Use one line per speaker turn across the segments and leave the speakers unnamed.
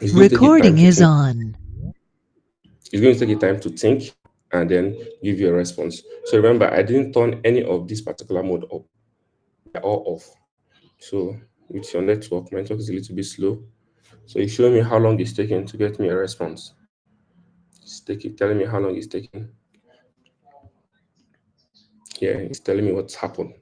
It's going to take you time
Recording
to
is
think.
on.
It's going to take you time to think and then give you a response. So remember, I didn't turn any of this particular mode up. They're all off. So with your network, my network is a little bit slow. So it's showing me how long it's taking to get me a response. It's taking telling me how long it's taking. Yeah, it's telling me what's happened.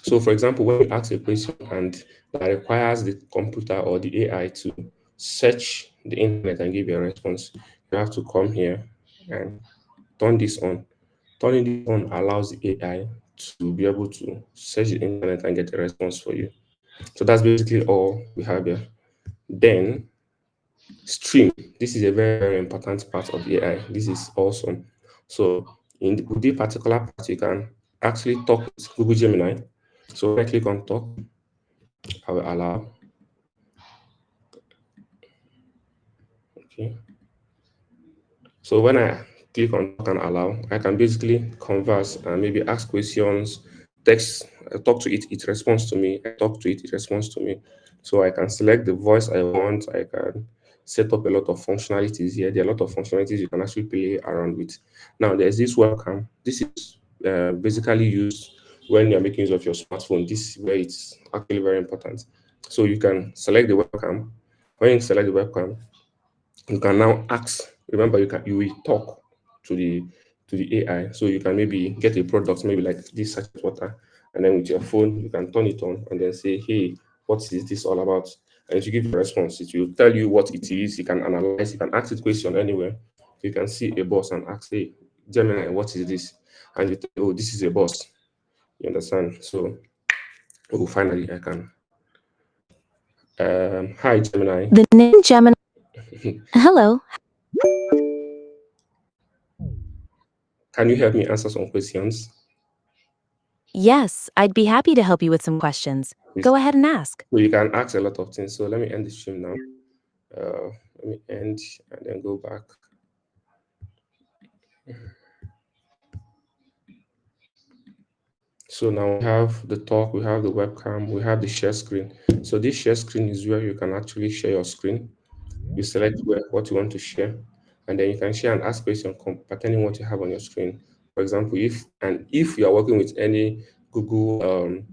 So for example, when you ask a question and that requires the computer or the AI to search the internet and give you a response, you have to come here and turn this on. Turning this on allows the AI to be able to search the internet and get a response for you. So that's basically all we have here. Then stream. This is a very, very important part of AI. This is awesome. So with this particular part, you can actually talk with Google Gemini. So when I click on talk, I will allow. Okay. So when I click on talk and allow, I can basically converse and maybe ask questions, text, I talk to it, it responds to me. I talk to it, it responds to me. So I can select the voice I want. I can set up a lot of functionalities here. There are a lot of functionalities you can actually play around with. Now there's this webcam. This is basically used when you're making use of your smartphone. This is where it's actually very important. So you can select the webcam. When you select the webcam, you can now ask. Remember, you will talk to the AI, so you can maybe get a product, maybe like this sachet water, and then with your phone you can turn it on and then say, "Hey, what is this all about?" And it will give you a response. It will tell you what it is. You can analyze. You can ask it question anywhere. You can see a boss and ask, "Hey, Gemini, what is this?" And you tell, "Oh, this is a boss." You understand? So, oh, finally, I can. Hi, Gemini.
The name Gemini. Hello.
Can you help me answer some questions?
Yes, I'd be happy to help you with some questions.
Yes.
Go ahead and ask.
So you can ask a lot of things. So let me end the stream now. Let me end and then go back. So now we have the talk, we have the webcam, we have the share screen. So this share screen is where you can actually share your screen. You select what you want to share, and then you can share and ask questions pertaining what you have on your screen. For example, if you are working with any Google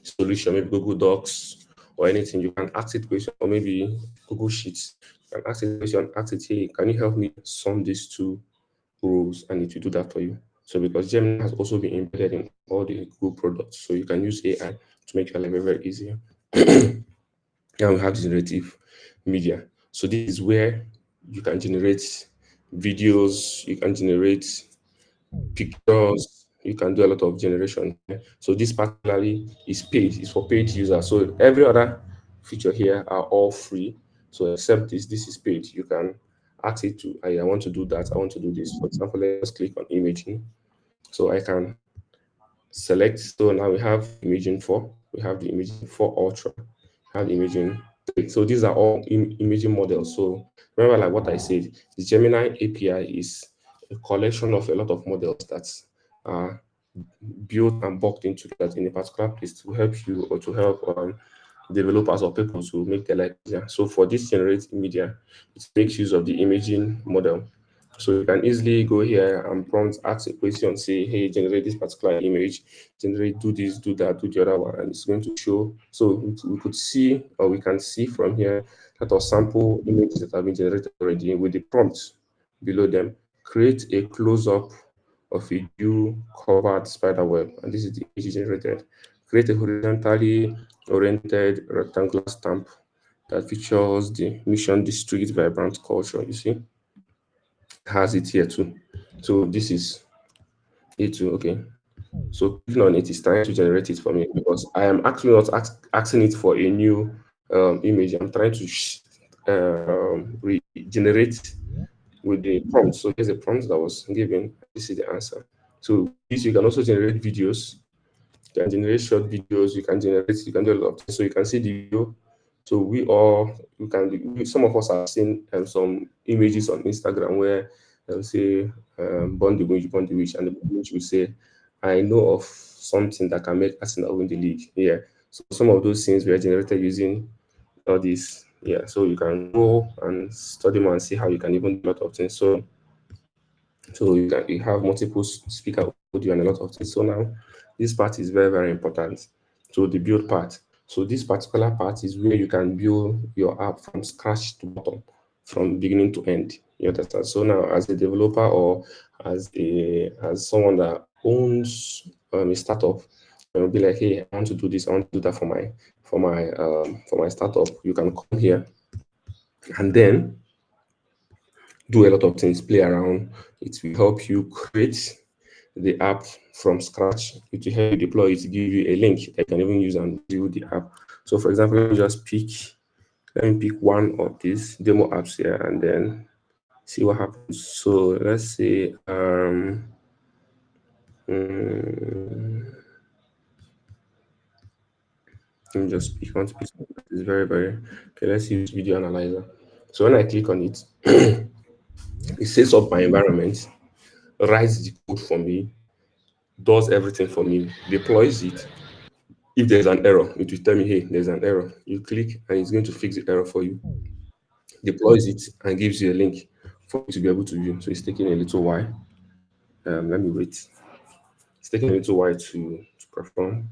solution, maybe Google Docs or anything, you can ask it question, or maybe Google Sheets. You can ask it question, ask it, hey, can you help me sum these two rows? And it will do that for you. So because Gemini has also been embedded in all the Google products, so you can use AI to make your life very, very easier. Now we have generative media. So this is where you can generate videos, you can generate pictures, you can do a lot of generation here. So this particularly is paid, it's for paid users. So every other feature here are all free. So except this is paid. You can ask it to, I want to do that, I want to do this. For example, let's click on imaging. So I can select. So now we have imaging 4, we have the imaging 4 ultra, we have the imaging 3. So these are all imaging models. So remember, like what I said, the Gemini API is a collection of a lot of models that are built and bulked into that in a particular place to help you or to help developers or people to make their life easier. So for this generative media, it makes use of the imaging model. So you can easily go here and prompt, ask a question, say, hey, generate this particular image, generate, do this, do that, do the other one, and it's going to show. So we could see, or we can see from here that our sample images that have been generated already with the prompts below them. Create a close-up of a dew covered spider web, and this is the image generated. Create a horizontally oriented rectangular stamp that features the mission district vibrant culture. You see, has it here too. So this is it too. Okay. So clicking on it is trying to generate it for me because I am actually not asking it for a new image. I'm trying to regenerate with the prompt. So here's the prompt that was given. This is the answer. So with this, you can also generate videos. You can generate short videos. You can do a lot of things. So you can see the video. So some of us have seen some images on Instagram where they'll say, born the witch, and the witch will say, I know of something that can make Arsenal win the league. Yeah. So some of those things were generated using all these Yeah, so you can go and study more and see how you can even do a lot of things. So you have multiple speaker audio and a lot of things. So now this part is very, very important. So the build part. So this particular part is where you can build your app from scratch to bottom, from beginning to end. You understand? So now as a developer or as someone that owns a startup, you'll be like, hey, I want to do this, I want to do that for my startup. You can come here and then do a lot of things, play around. It will help you create the app from scratch. It will help you deploy it, give you a link that you can even use and build the app. So for example, let me pick one of these demo apps here and then see what happens. So let's say let me just pick one to pick something that is very, very okay. Let's use video analyzer. So when I click on it, it sets up my environment, writes the code for me, does everything for me, deploys it. If there's an error, it will tell me, hey, there's an error. You click and it's going to fix the error for you, deploys it, and gives you a link for you to be able to view. So it's taking a little while. Let me wait. It's taking a little while to perform.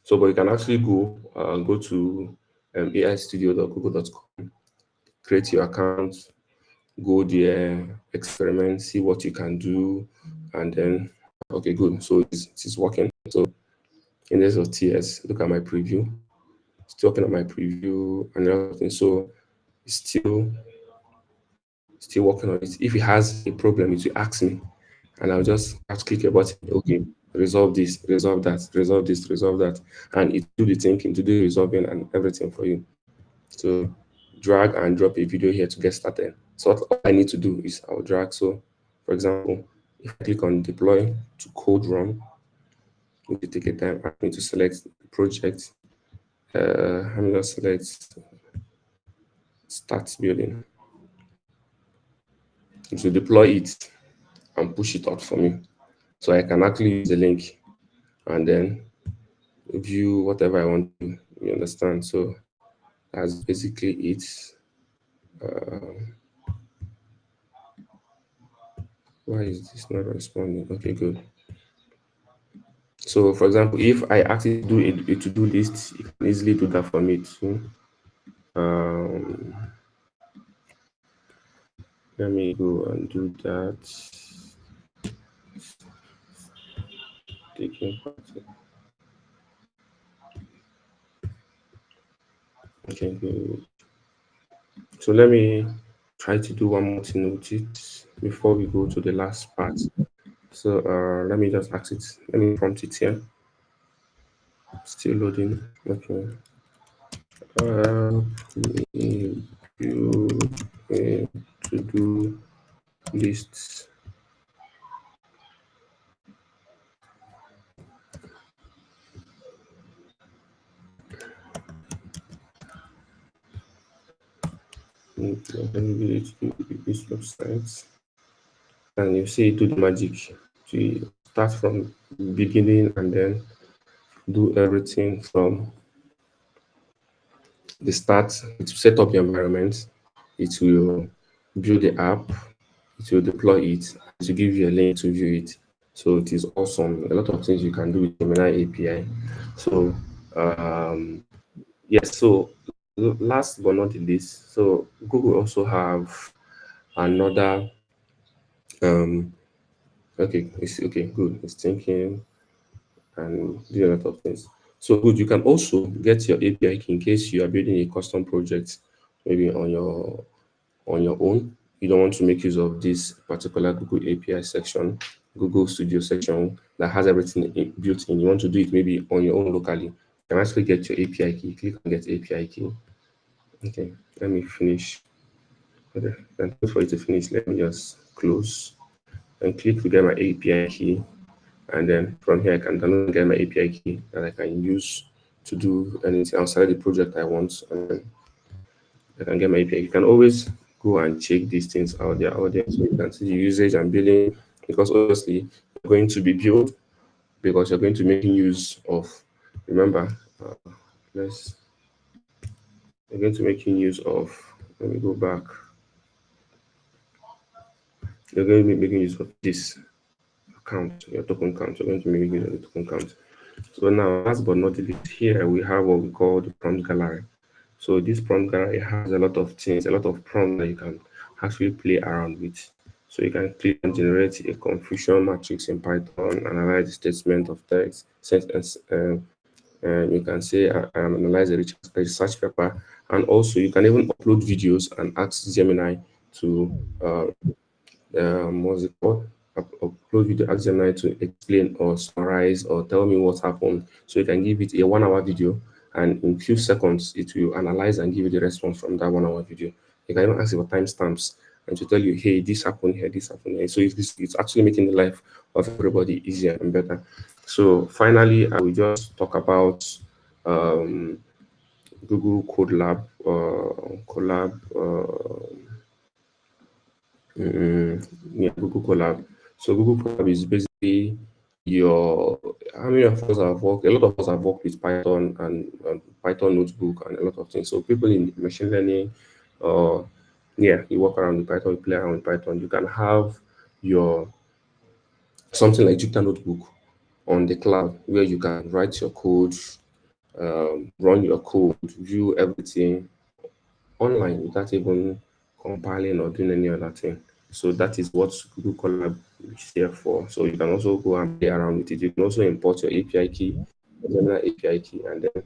So, but you can actually go to aistudio.google.com, create your account, go there, experiment, see what you can do, and then okay, good. So it's working. So in this of TS, look at my preview. Still working on my preview and everything. So it's still working on it. If it has a problem, it will ask me, and I'll just have to click a button. Okay, resolve this, resolve that, resolve this, resolve that, and it do the thinking, to do the resolving and everything for you. So drag and drop a video here to get started. So all I need to do is I'll drag. So for example, if I click on deploy to code run, it will take a time. I need to select the project. I'm going to select start building. It will deploy it and push it out for me. So I can actually use the link and then view whatever I want to. You understand? So that's basically it. Why is this not responding? Okay, good. So for example, if I actually do a to-do list, you can easily do that for me too. Um, Let me go and do that. Taking part. Okay, good. So let me try to do one more thing with it before we go to the last part. So let me just ask it. Let me prompt it here. Still loading. Okay. You a to-do list. This website, and you see do the magic. To start from beginning and then do everything from the start. It will set up the environment. It will build the app. It will deploy it. It will give you a link to view it. So it is awesome. A lot of things you can do with Gemini API. So yes. So last but not the least, so Google also have another. Um, okay, it's okay. Good. It's thinking and do a lot of things. So good. You can also get your API key in case you are building a custom project, maybe on your own. You don't want to make use of this particular Google API section, Google Studio section that has everything built in. You want to do it maybe on your own locally. You can actually get your API key. Click on get API key. Okay, let me finish. Okay, and for it to finish, let me just close and click to get my API key. And then from here, I can download and get my API key that I can use to do anything outside the project I want. And then I can get my API. You can always go and check these things out there, so you can see the usage and billing, because obviously you're going to be billed because you're going to be making use of. Remember, let's you're going to be making use of, let me go back. You're going to be making use of this account, your token count. You're going to be making use of the token count. So now, last but not least, here we have what we call the prompt gallery. So this prompt gallery has a lot of things, a lot of prompts that you can actually play around with. So you can click and generate a confusion matrix in Python, analyze the statement of text, sentence, and you can say analyze a research paper, and also you can even upload videos and ask Gemini to uh, what's it called? Upload video, ask Gemini to explain or summarize or tell me what happened. So you can give it a 1 hour video, and in few seconds it will analyze and give you the response from that 1 hour video. You can even ask it for timestamps and to tell you, hey, this happened here, this happened here. So it's actually making the life of everybody easier and better. So finally, I will just talk about um, Google Code Lab, Colab. Yeah, Google Colab. So Google Colab is basically your. How many of us have worked? A lot of us have worked with Python and Python notebook and a lot of things. So people in machine learning, uh, yeah, you work around with Python, you play around with Python. You can have your something like Jupyter notebook on the cloud where you can write your code, run your code, view everything online without even compiling or doing any other thing. So that is what Google Colab is here for. So you can also go and play around with it. You can also import your API key, Gemini API key, and then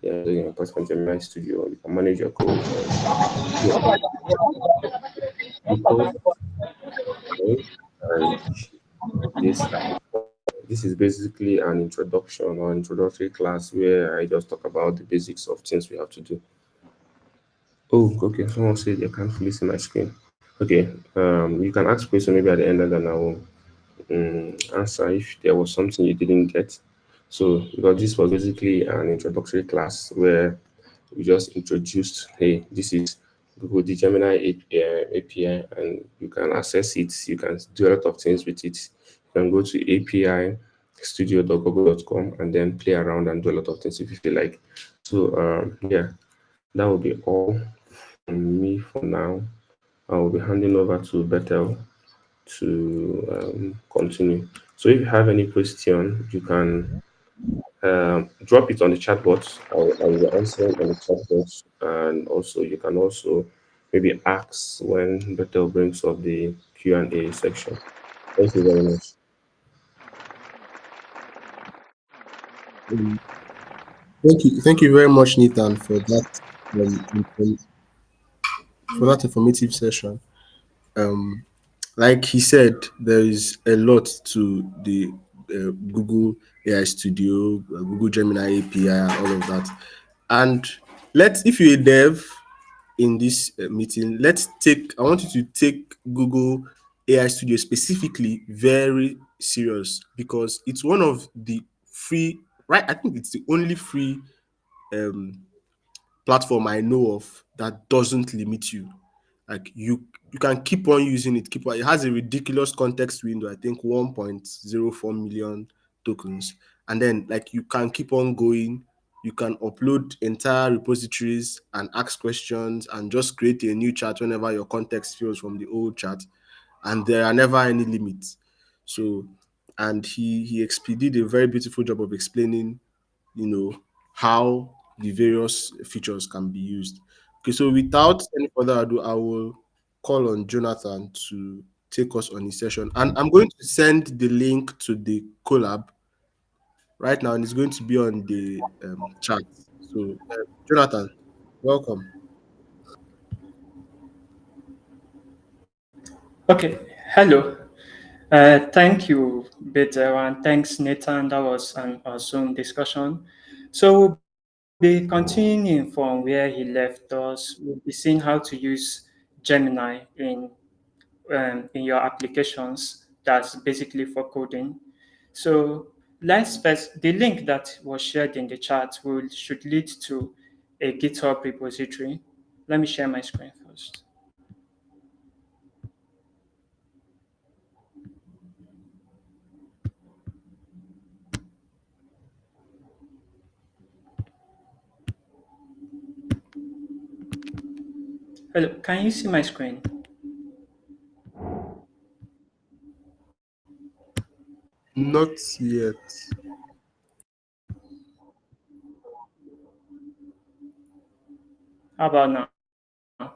yeah, you import from Gemini Studio. You can manage your code. Yeah, because and this this is basically an introduction or introductory class where I just talk about the basics of things we have to do. Oh, okay. Someone said they can't fully see my screen. Okay. You can ask question maybe at the end, and then I will answer if there was something you didn't get. So, because this was basically an introductory class where we just introduced, hey, this is Google the Gemini API, and you can access it. You can do a lot of things with it. You can go to API studio.google.com and then play around and do a lot of things if you feel like. So, yeah, that will be all from me for now. I will be handing over to Bethel to continue. So if you have any question, you can drop it on the chat box. I will answer it on the chat box, and also you can also maybe ask when Bethel brings up the Q&A section. Thank you very much.
Um, thank you very much, Nathan, for that informative session. Um, like he said, there is a lot to the Google AI Studio, Google Gemini API, and all of that. And if you're a dev in this meeting, I want you to take Google AI Studio specifically very serious because it's one of the free, right? I think it's the only free um, platform I know of that doesn't limit you. Like you can keep on using it. It has a ridiculous context window. I think 1.04 million tokens, and then like you can keep on going. You can upload entire repositories and ask questions and just create a new chat whenever your context fills from the old chat, and there are never any limits. So, and he did a very beautiful job of explaining how the various features can be used. Okay, so without any further ado, I will call on Jonathan to take us on his session. And I'm going to send the link to the collab right now, and it's going to be on the chat. So, Jonathan, welcome.
Okay, hello. Thank you, Beto, and thanks, Nathan. That was an awesome discussion. So we'll be continuing from where he left us. We'll be seeing how to use Gemini in your applications. That's basically for coding. So let's first, the link that was shared in the chat should lead to a GitHub repository. Let me share my screen first. Hello, can you see my screen?
Not yet.
How about now?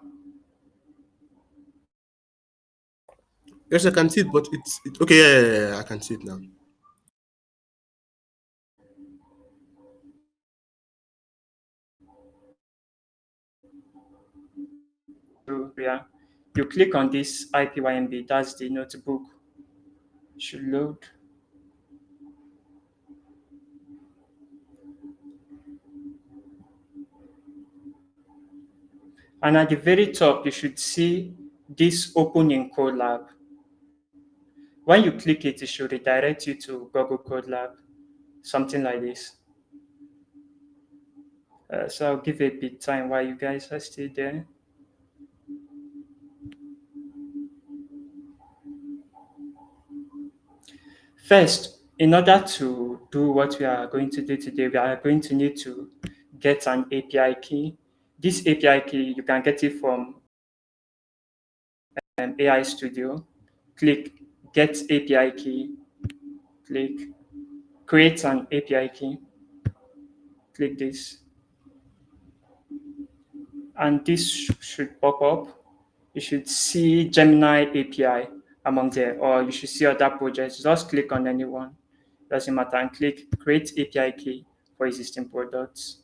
Yes, I can see it, but okay. Yeah, yeah, yeah, yeah, I can see it now.
Yeah, you click on this IPYMB, that's the notebook, should load. And at the very top, you should see this open in Colab. When you click it, it should redirect you to Google Code Lab, something like this. So I'll give it a bit time while you guys are still there. First, in order to do what we are going to do today, we are going to need to get an API key. This API key, you can get it from AI Studio. Click Get API Key. Click Create an API Key. Click this. And this should pop up. You should see Gemini API among there, or you should see other projects. Just click on anyone. Doesn't matter, and click Create API Key for existing products.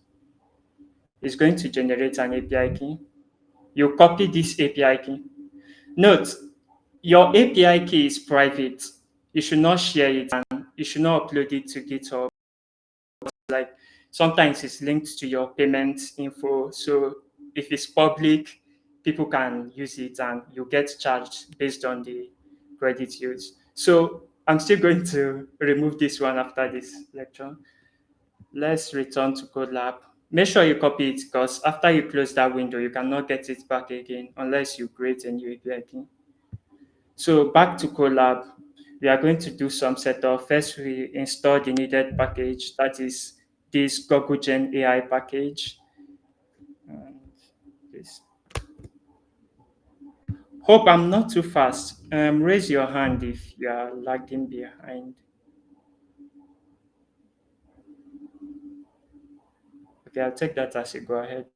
It's going to generate an API key. You copy this API key. Note, your API key is private. You should not share it and you should not upload it to GitHub. Like sometimes it's linked to your payment info. So if it's public, people can use it and you get charged based on the credit used. So I'm still going to remove this one after this lecture. Let's return to CodeLab. Make sure you copy it because after you close that window, you cannot get it back again unless you create a new API key. So back to CodeLab, we are going to do some setup. First, we install the needed package. That is this Google Gen AI package. And this. Hope I'm not too fast. Raise your hand if you are lagging behind. Okay, I'll take that as a go ahead.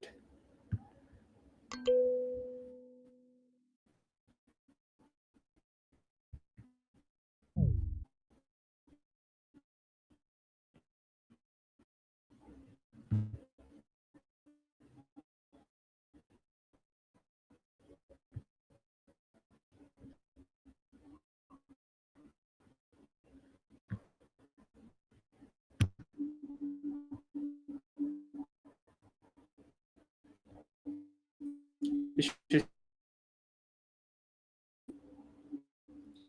You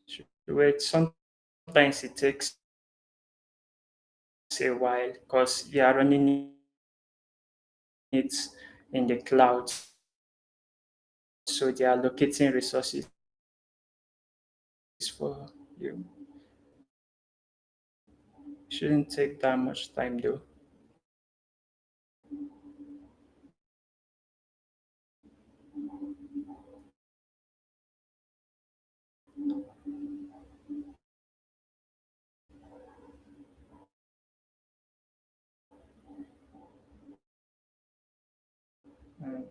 should wait. Sometimes it takes a while because you are running it in the cloud. So they are allocating resources for you. Shouldn't take that much time though. And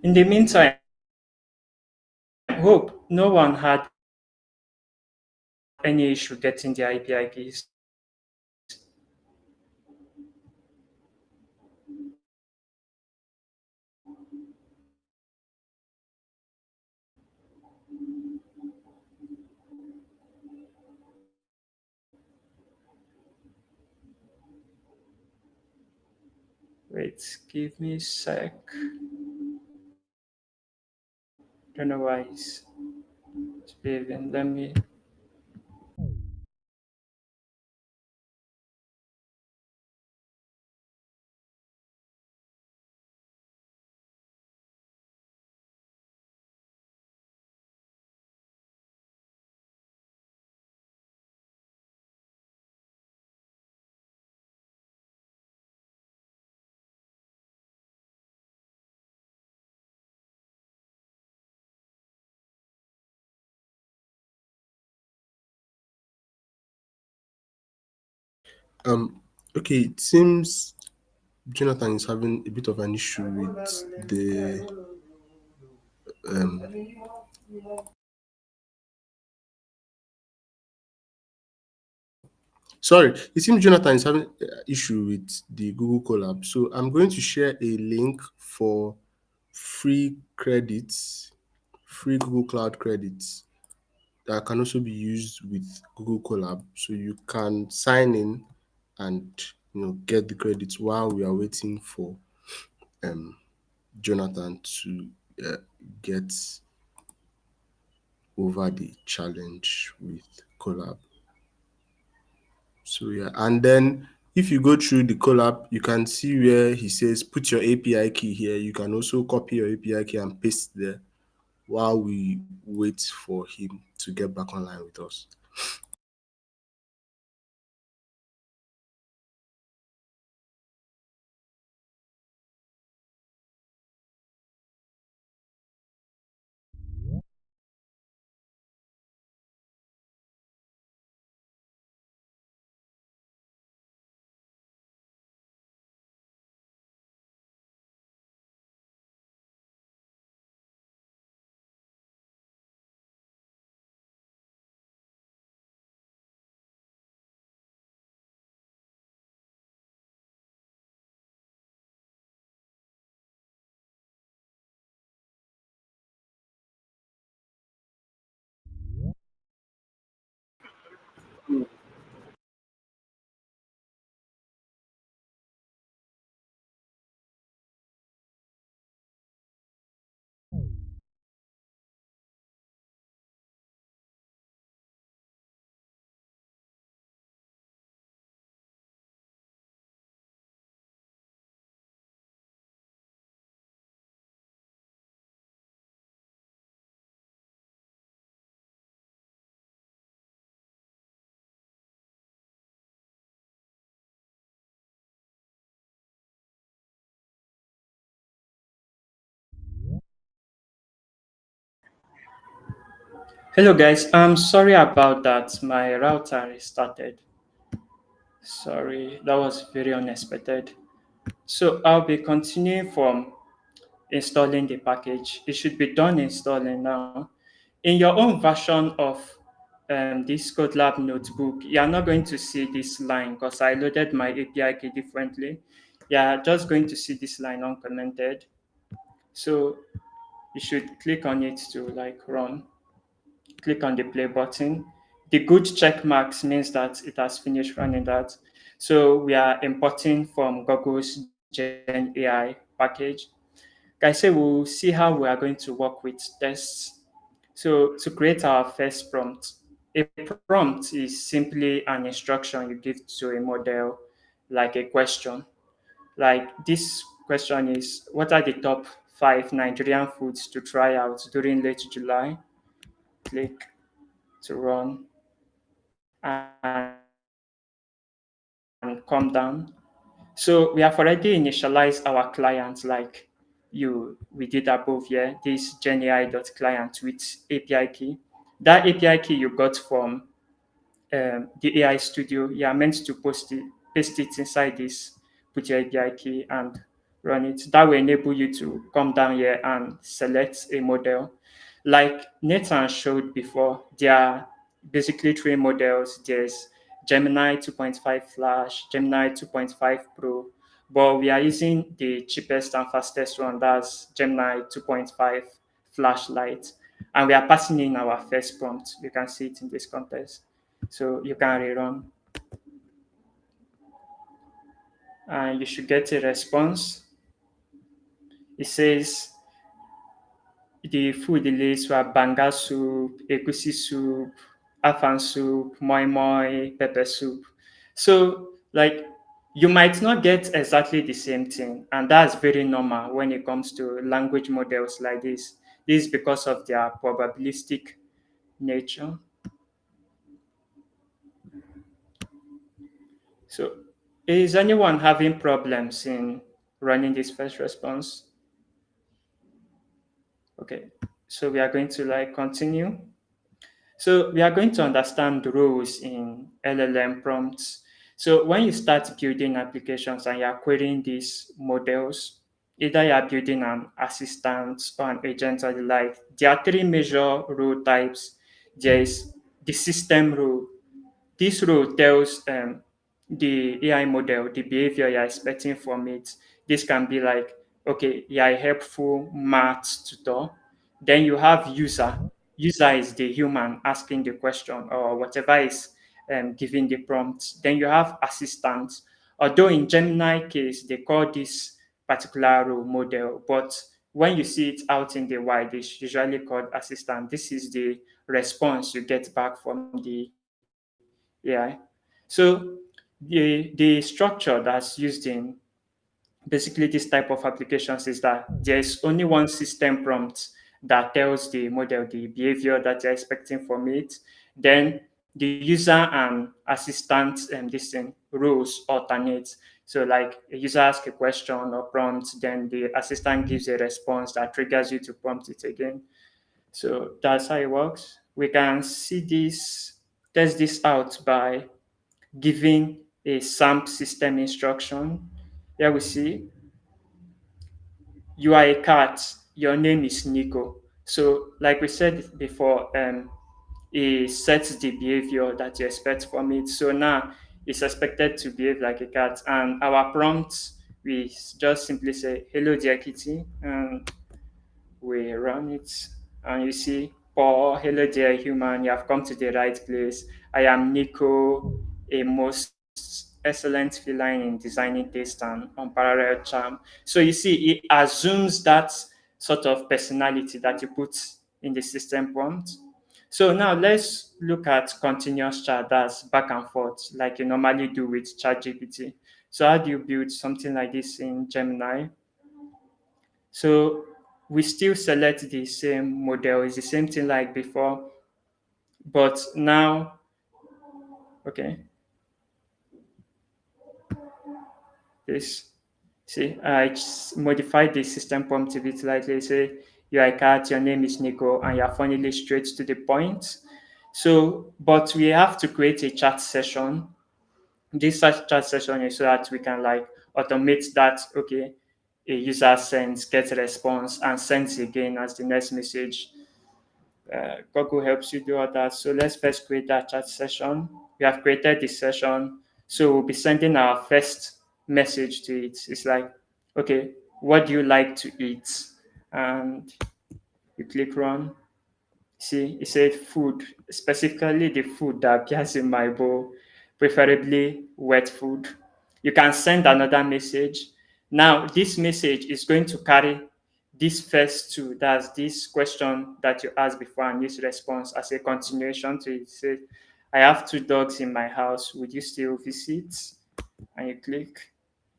in the meantime, hope no one had any issue getting the API keys. Wait, give me a sec. Don't know why it's behaving. Let me.
Um, okay, it seems Jonathan is having a bit of an issue with the um. Sorry, it seems Jonathan is having issue with the Google Colab. So I'm going to share a link for free credits, free Google Cloud credits that can also be used with Google Colab. So you can sign in and get the credits while we are waiting for um Jonathan to uh, get over the challenge with Colab. So yeah, and then if you go through the collab, you can see where he says put your API key here. You can also copy your API key and paste there while we wait for him to get back online with us.
Hello guys, I'm sorry about that. My router restarted. Sorry, that was very unexpected. So I'll be continuing from installing the package. It should be done installing now. In your own version of this CodeLab notebook, you are not going to see this line because I loaded my API key differently. You are just going to see this line uncommented. So you should click on it to like run. Click on the play button. The good check marks means that it has finished running that. So we are importing from Google's Gen AI package. Guys, so we'll see how we are going to work with tests. So to create our first prompt, a prompt is simply an instruction you give to a model, like a question. Like this question is, what are the top 5 Nigerian foods to try out during late July? Click to run and come down. So we have already initialized our client like we did above here, this GenAI.client with API key. That API key you got from the AI Studio, you are meant to paste it inside this, put your API key and run it. That will enable you to come down here and select a model. Like Nathan showed before, there are basically 3 models. There's Gemini 2.5 Flash, Gemini 2.5 Pro, but we are using the cheapest and fastest one, that's Gemini 2.5 Flashlight. And we are passing in our first prompt. You can see it in this context. So you can rerun and you should get a response. It says the food list were banga soup, egusi soup, afan soup, moi moi, pepper soup. So, like, you might not get exactly the same thing, and that's very normal when it comes to language models like this. This is because of their probabilistic nature. So, is anyone having problems in running this first response? Okay, so we are going to like continue. So we are going to understand the rules in LLM prompts. So when you start building applications and you're querying these models, either you're building an assistant or an agent or the like, there are three major role types. There is the system role. This role tells the AI model the behavior you're expecting from it. This can be like, okay, you're a helpful math tutor. Then you have user. User is the human asking the question or whatever is giving the prompt. Then you have assistant. Although in Gemini case, they call this particular role model, but when you see it out in the wild, it's usually called assistant. This is the response you get back from the AI. So the structure that's used in basically this type of applications is that there's only one system prompt that tells the model the behavior that you're expecting from it. Then the user and assistant this thing roles alternate. So like a user asks a question or prompt, then the assistant gives a response that triggers you to prompt it again. So that's how it works. We can see this, test this out by giving a SAMP system instruction. Here we see, you are a cat, your name is Nico. So like we said before, it sets the behavior that you expect from it. So now it's expected to behave like a cat. And our prompt, we just simply say, hello dear kitty, and we run it, and you see, Paul, hello dear human, you have come to the right place. I am Nico, a most excellent feline in designing taste and unparalleled charm. So you see, it assumes that sort of personality that you put in the system prompt. So now let's look at continuous chat, that's back and forth, like you normally do with ChatGPT. So how do you build something like this in Gemini? So we still select the same model. It's the same thing like before, but now, okay, this, see, I just modified the system prompt a bit slightly. Say, you are a cat, your name is Nico, and you're funnily straight to the point. So, but we have to create a chat session. This chat session is so that we can like automate that, okay, a user sends, gets a response, and sends again as the next message. Google helps you do all that. So let's first create that chat session. We have created this session. So we'll be sending our first message to it. It's like, okay, what do you like to eat? And you click run. See, it said food, specifically the food that appears in my bowl, preferably wet food. You can send another message. Now, this message is going to carry this first two, that's this question that you asked before and this response as a continuation to it. Say, I have two dogs in my house. Would you still visit? And you click.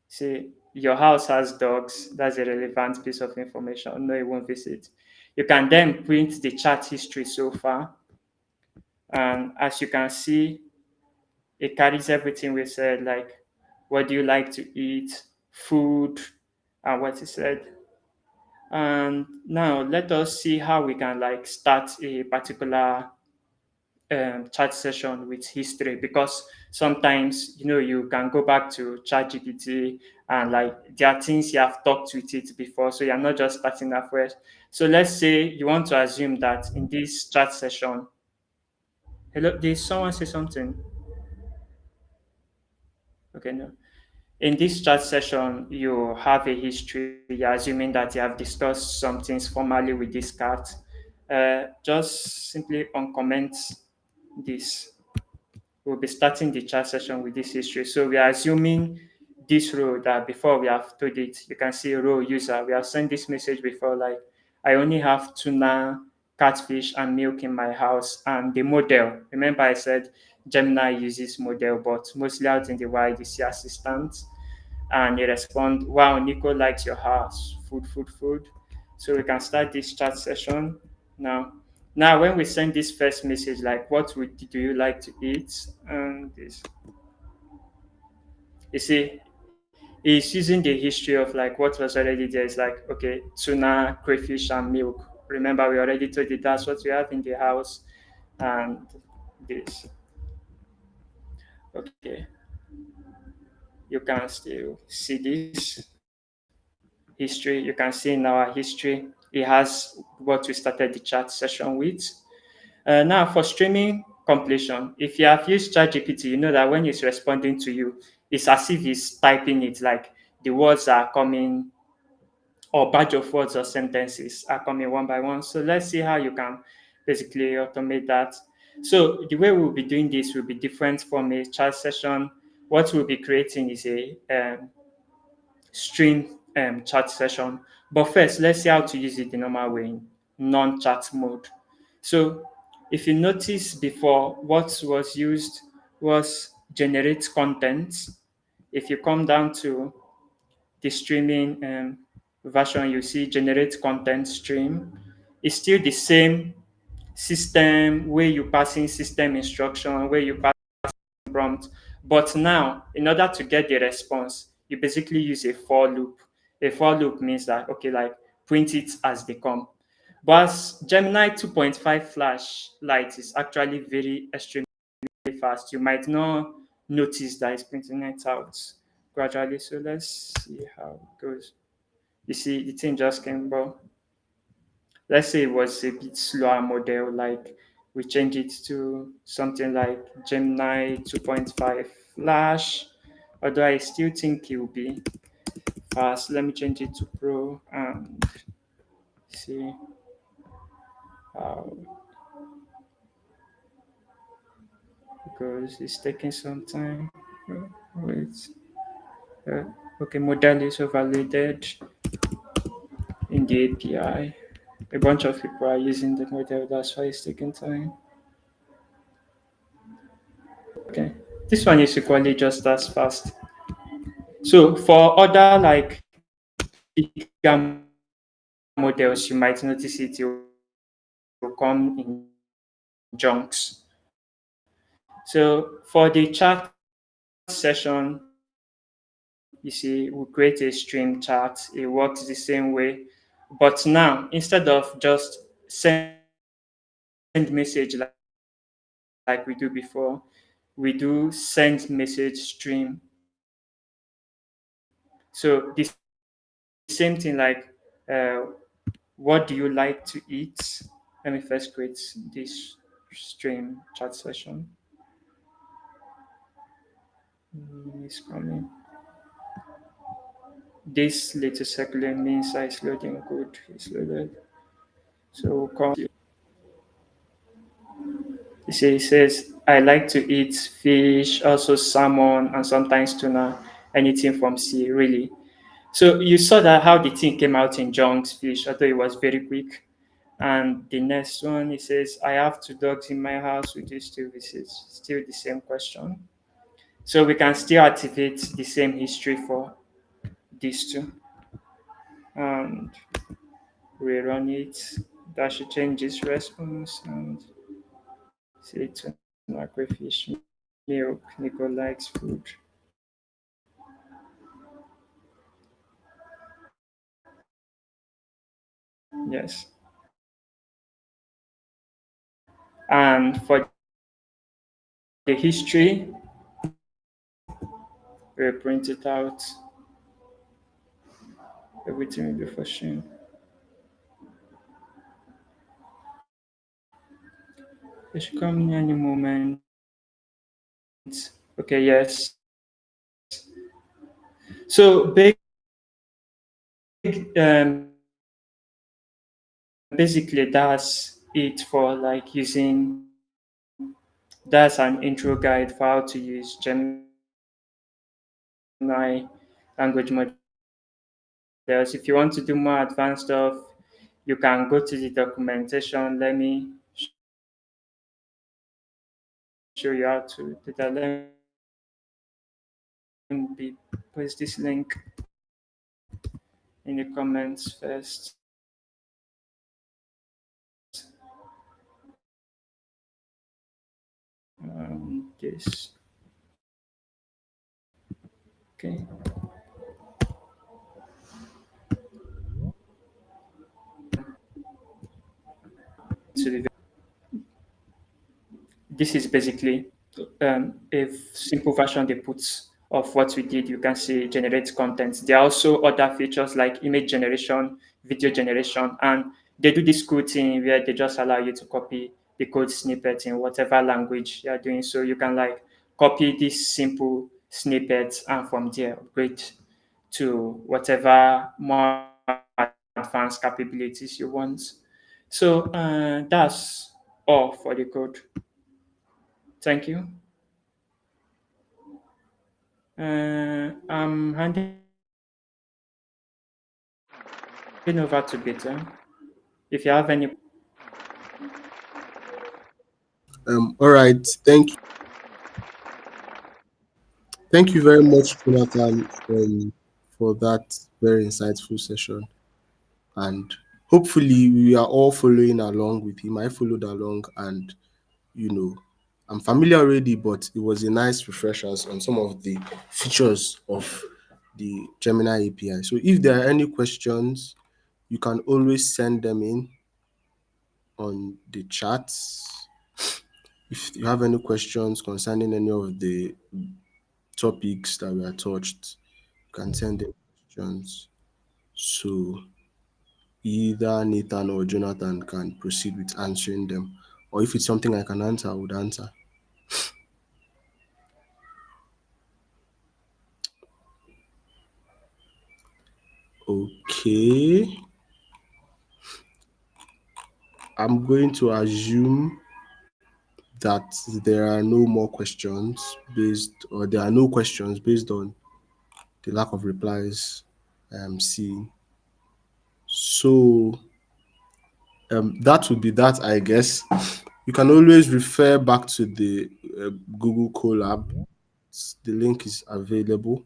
Say, your house has dogs. That's a relevant piece of information. No, it won't visit. You can then print the chat history so far. And as you can see, it carries everything we said, like what do you like to eat, food, and what he said. And now let us see how we can like start a particular chat session with history, because sometimes you can go back to ChatGPT and like there are things you have talked with it before, so you're not just starting afresh. So let's say you want to assume that in this chat session, hello, did someone say something? Okay, no. In this chat session, you have a history. You're assuming that you have discussed some things formally with this cat. Just simply uncomment this. We'll be starting the chat session with this history. So we are assuming this row that before we have told it, you can see row user. We have sent this message before, like, I only have tuna, catfish, and milk in my house. And the model, remember I said Gemini uses model, but mostly out in the wild, you see assistant. And they respond, wow, Nico likes your house, food, food, food. So we can start this chat session now. Now, when we send this first message, like, do you like to eat? And this, you see, it's using the history of like what was already there. It's like, okay, tuna, crayfish, and milk. Remember, we already told you that's what we have in the house. And this, okay. you can still see this history. You can see in our history, it has what we started the chat session with. Now, for streaming completion, if you have used ChatGPT, you know that when it's responding to you, it's as if it's typing it, like the words are coming, or batch of words or sentences are coming one by one. So let's see how you can basically automate that. So the way we'll be doing this will be different from a chat session. What we'll be creating is a stream chat session. But first, let's see how to use it the normal way in non-chat mode. So if you notice before, what was used was generate content. If you come down to the streaming version, you see generate content stream. It's still the same system where you passing system instruction, where you pass prompt. But now, in order to get the response, you basically use a for loop. A for loop means that, okay, like print it as they come. But as Gemini 2.5 Flash Lite is actually very extremely fast, you might not notice that it's printing it out gradually. So let's see how it goes. You see, the thing just came, but let's say it was a bit slower model, like we change it to something like Gemini 2.5 Flash, although I still think it will be fast. Let me change it to Pro and see how it goes. It's taking some time. Wait. Uh, okay, model is overloaded in the API. A bunch of people are using the model, that's why it's taking time. Okay, this one is equally just as fast. So for other like bigger models, you might notice it will come in chunks. So for the chat session, you see, we create a stream chat. It works the same way, but now instead of just send message like we do before, we do send message stream. So the same thing like what do you like to eat? Let me first create this stream chat session. It's coming. This little circular means it's loading good. It's loaded. So we'll come. You see, it says I like to eat fish, also salmon, and sometimes tuna. Anything from sea, really. So you saw that how the thing came out in John's fish, although it was very quick. And the next one, it says, I have two dogs in my house. Would you still visit? Still the same question. So we can still activate the same history for these two. And rerun it. That should change its response and say to crayfish milk. Nico likes food. Yes. And for the history, we'll print it out. Everything will be for sure. It should come in any moment. Okay, yes. So um, basically that's it for like using, that's an intro guide for how to use Gemini language models. If you want to do more advanced stuff, you can go to the documentation. Let me show you how to do that. Let me post this link in the comments first. This. Okay. So this is basically a simple version they put of what we did, you can see generate content. There are also other features like image generation, video generation, and they do this cool thing where they just allow you to copy the code snippet in whatever language you are doing. So you can like copy this simple snippet and from there upgrade to whatever more advanced capabilities you want. So that's all for the code. Thank you. I'm handing over to Peter. If you have any questions.
All right. Thank you very much, Jonathan, for that very insightful session. And hopefully, we are all following along with him. I followed along, and you know, I'm familiar already, but it was a nice refreshers on some of the features of the Gemini API. So, if there are any questions, you can always send them in on the chats. If you have any questions concerning any of the topics that were touched, you can send in questions. So either Nathan or Jonathan can proceed with answering them. Or if it's something I can answer, I would answer. Okay. I'm going to assume that there are no more questions or there are no questions based on the lack of replies I am seeing. So that would be that, I guess. You can always refer back to the Google Colab. The link is available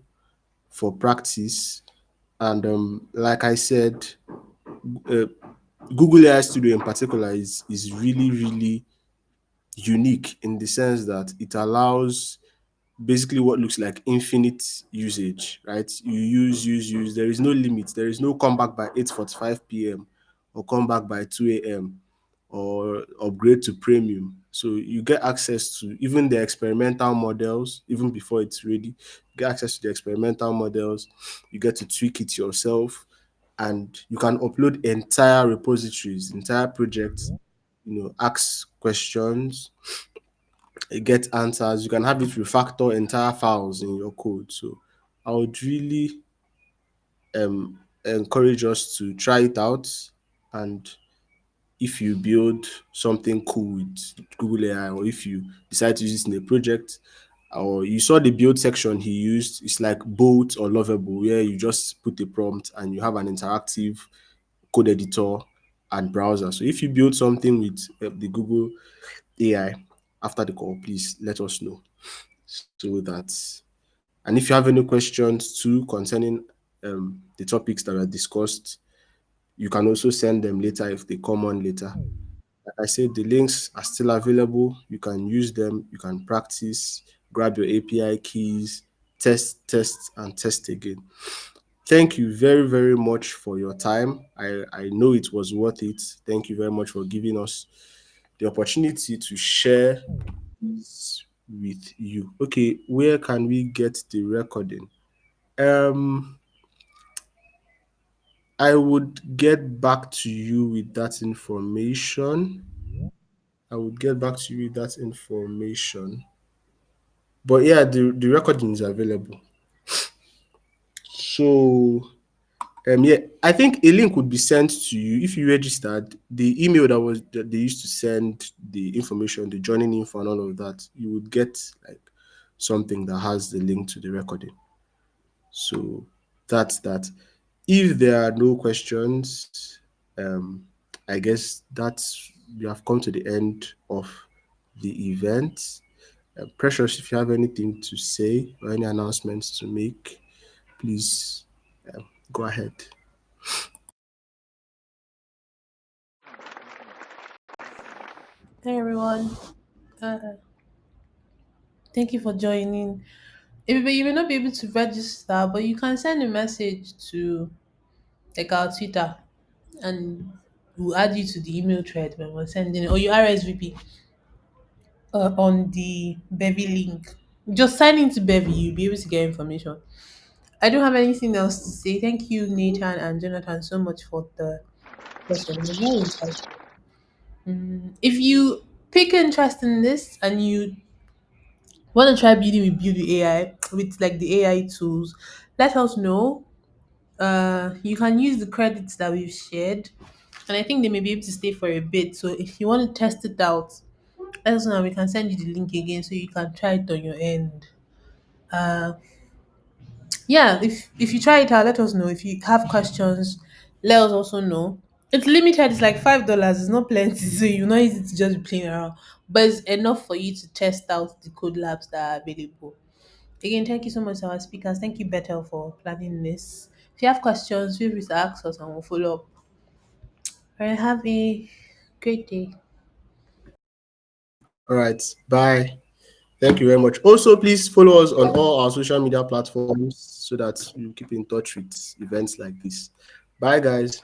for practice. And like I said, uh, Google AI Studio in particular is really, really unique in the sense that it allows basically what looks like infinite usage, right? You use. There is no limit. There is no come back by 8:45 p.m. or come back by 2 a.m. or upgrade to premium. So you get access to even the experimental models, even before it's ready. You get access to the experimental models. You get to tweak it yourself, and you can upload entire repositories, entire projects. Ask questions, get answers. You can have it refactor entire files in your code. So I would really encourage us to try it out. And if you build something cool with Google AI, or if you decide to use it in a project, or you saw the build section he used, it's like Bolt or Lovable, where you just put a prompt and you have an interactive code editor and browser. So if you build something with the Google AI after the call, please let us know. So and if you have any questions too concerning the topics that were discussed, you can also send them later if they come on later. Like I said, the links are still available. You can use them, you can practice, grab your API keys, test, and test again. Thank you very, very much for your time. I know it was worth it. Thank you very much for giving us the opportunity to share this with you. Okay, where can we get the recording? Um, I would get back to you with that information. I would get back to you with that information. But yeah, the recording is available. So yeah, I think a link would be sent to you if you registered. The email that they used to send the information, the joining info and all of that, you would get like something that has the link to the recording. So that's that. If there are no questions, I guess that's we have come to the end of the event. Precious, if you have anything to say or any announcements to make, please go ahead.
Hey everyone, uh, thank you for joining. You may not be able to register, but you can send a message to like our Twitter, and we'll add you to the email thread when we're sending it, or you RSVP on the Bevy link. Just sign into Bevy, you'll be able to get information. I don't have anything else to say. Thank you, Nathan and Jonathan, so much for the session. It was very insightful. If you pick interest in this and you want to try building with Build AI with like the AI tools, let us know. You can use the credits that we've shared, and I think they may be able to stay for a bit. So if you want to test it out, let us know and we can send you the link again so you can try it on your end. Uh, yeah, if you try it out, let us know. If you have questions, let us also know. It's limited, it's like $5, it's not plenty, so you're not easy to just be playing around. But it's enough for you to test out the code labs that are available. Again, thank you so much to our speakers. Thank you, Bethel, for planning this. If you have questions, feel free to ask us and we'll follow up. All right, have a great day.
All right. Bye. Thank you very much. Also, please follow us on all our social media platforms so that you keep in touch with events like this. Bye, guys.